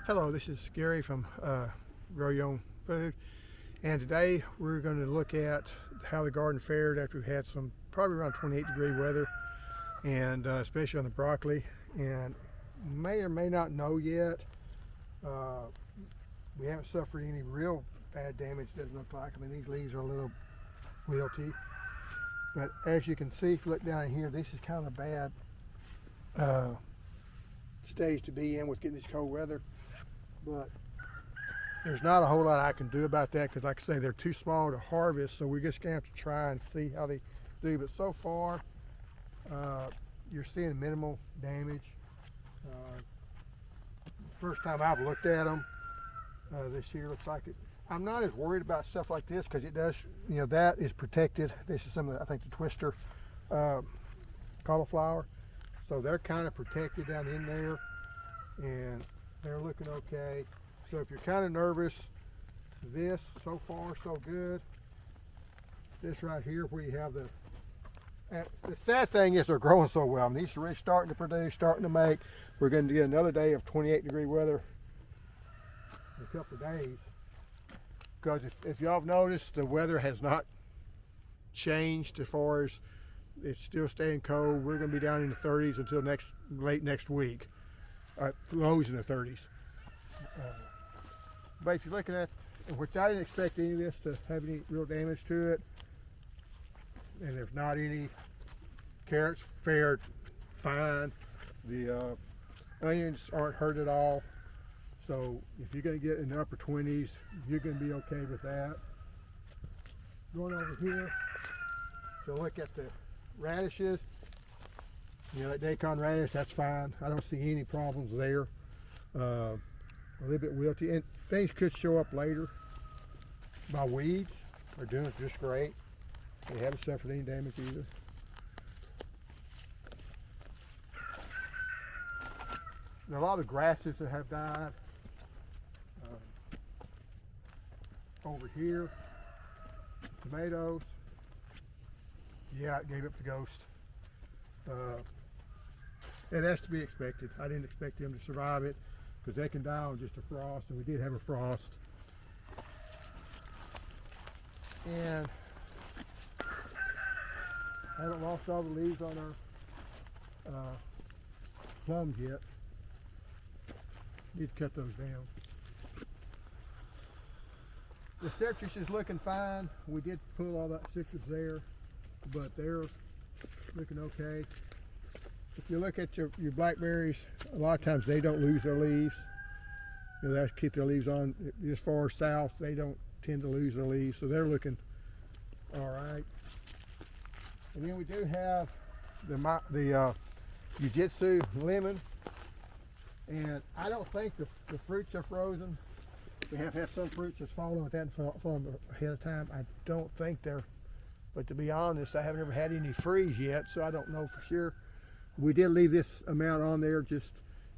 Hello, this is Gary from Grow Your Own Food, and today we're going to look at how the garden fared after we've had some probably around 28-degree weather, and especially on the broccoli. And may or may not know yet, we haven't suffered any real bad damage. Doesn't look like. I mean, these leaves are a little wilty, but as you can see, if you look down in here, this is kind of a bad stage to be in with getting this cold weather. But there's not a whole lot I can do about that because, like I say, they're too small to harvest, so we're just gonna have to try and see how they do. But so far, you're seeing minimal damage. First time I've looked at them this year, looks like it. I'm not as worried about stuff like this because it does, you know, that is protected. This is some of the, I think, the twister cauliflower, so they're kind of protected down in there, and they're looking okay. So if you're kind of nervous, this so far so good. This right here where you have the sad thing is they're growing so well. I mean, these are really starting to produce, starting to make. We're going to get another day of 28-degree weather in a couple of days. Because if y'all have noticed, the weather has not changed as far as it's still staying cold. We're going to be down in the 30s until late next week. Lows in the 30s. But if you're looking at, which I didn't expect any of this to have any real damage to it, and there's not any. Carrots fared fine. The onions aren't hurt at all. So if you're going to get in the upper 20s, you're going to be okay with that. Going over here to look at the radishes. You know, that daikon radish, that's fine. I don't see any problems there. A little bit wilty, and things could show up later. My weeds are doing just great. They haven't suffered any damage either. And a lot of the grasses that have died. Over here, tomatoes. Yeah, it gave up the ghost. And that's to be expected. I didn't expect them to survive it because they can die on just a frost, and we did have a frost. And I haven't lost all the leaves on our plums yet. Need to cut those down. The citrus is looking fine. We did pull all that citrus there, but they're looking okay. If you look at your blackberries, a lot of times they don't lose their leaves. You know, they have to keep their leaves on. As far south, they don't tend to lose their leaves, so they're looking all right. And then we do have the Jiu-Jitsu lemon, and I don't think the fruits are frozen. We have had some fruits that's fallen with that fallen ahead of time. I don't think they're, but to be honest, I haven't ever had any freeze yet, so I don't know for sure. We did leave this amount on there, just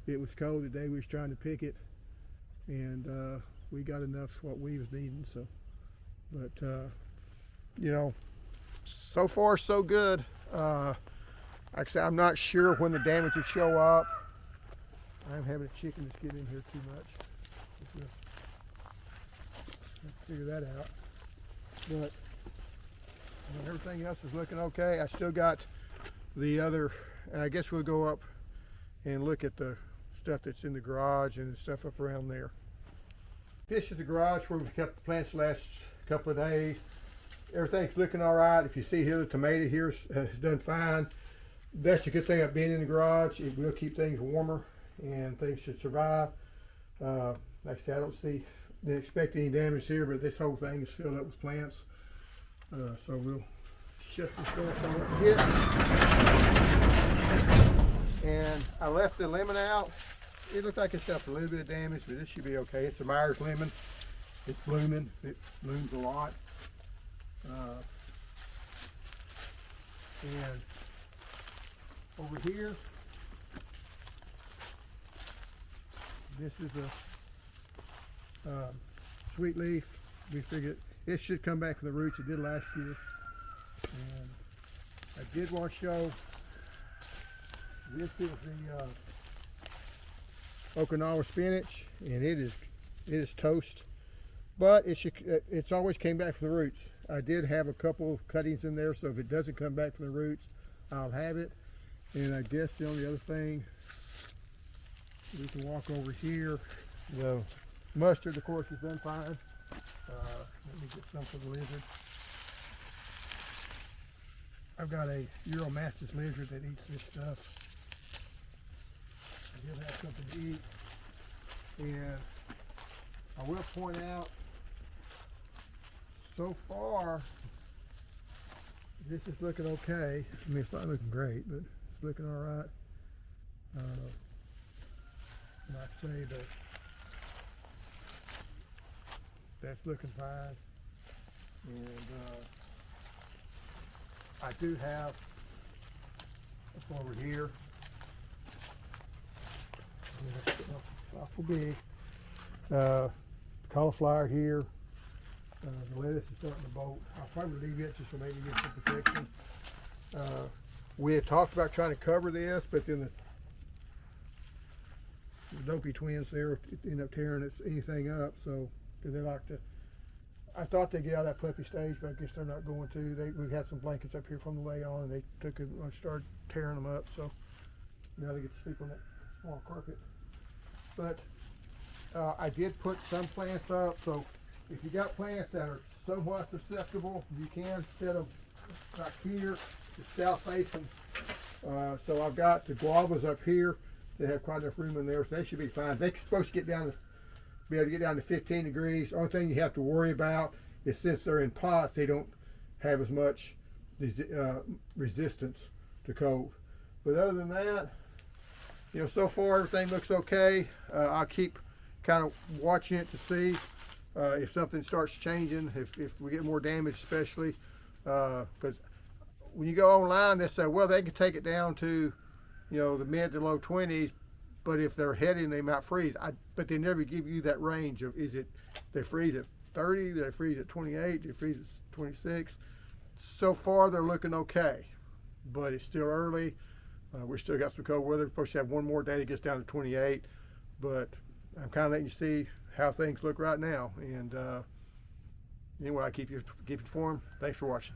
it was cold the day we was trying to pick it, and we got enough what we was needing. So, but you know, so far so good. Like I said, I'm not sure when the damage would show up. I'm having a chicken that's getting in here too much. Let's figure that out. But everything else is looking okay. I still got the other. I guess we'll go up and look at the stuff that's in the garage and the stuff up around there. This is the garage where we've kept the plants the last couple of days. Everything's looking all right. If you see here, the tomato here has done fine. That's a good thing about being in the garage. It will keep things warmer and things should survive. Like I said, didn't expect any damage here, but this whole thing is filled up with plants. So we'll shut this down so I don't forget. And I left the lemon out. It looks like it's got a little bit of damage, but this should be okay. It's a Myers lemon. It's blooming. It blooms a lot. And over here, this is a sweet leaf. We figured it should come back from the roots. It did last year. And I did want to show, this is the Okinawa spinach, and it is toast. But it's always came back from the roots. I did have a couple cuttings in there, so if it doesn't come back from the roots, I'll have it. And I guess the only other thing, we can walk over here. The mustard, of course, has been fine. Let me get some for the lizard. I've got a Euromastis lizard that eats this stuff. He'll have something to eat. And I will point out, so far, this is looking okay. I mean, it's not looking great, but it's looking all right. Like I say, that's looking fine. And I do have up over here. That's awful big. Cauliflower here. The lettuce is starting to bolt. I'll probably leave it just so maybe get some protection. We had talked about trying to cover this, but then the dopey twins there end up tearing anything up. So, because they like to, I thought they'd get out of that puppy stage, but I guess they're not going to. We had some blankets up here from the lay on, and they took it and started tearing them up. So now they get to sleep on that small carpet. But I did put some plants up, so if you got plants that are somewhat susceptible, you can, instead of like here, it's south facing. So I've got the guavas up here. They have quite enough room in there, so they should be fine. They're supposed to be able to get down to 15 degrees. Only thing you have to worry about is, since they're in pots, they don't have as much resistance to cold. But other than that, you know, so far everything looks okay. I'll keep kind of watching it to see if something starts changing, if we get more damage, especially because when you go online, they say, well, they can take it down to, you know, the mid to low 20s, but if they're heading, they might freeze. But they never give you that range of, is it they freeze at 30, they freeze at 28, they freeze at 26. So far they're looking okay, but it's still early. We still got some cold weather. We're supposed to have one more day that gets down to 28, but I'm kind of letting you see how things look right now. And anyway, I keep you informed. Thanks for watching.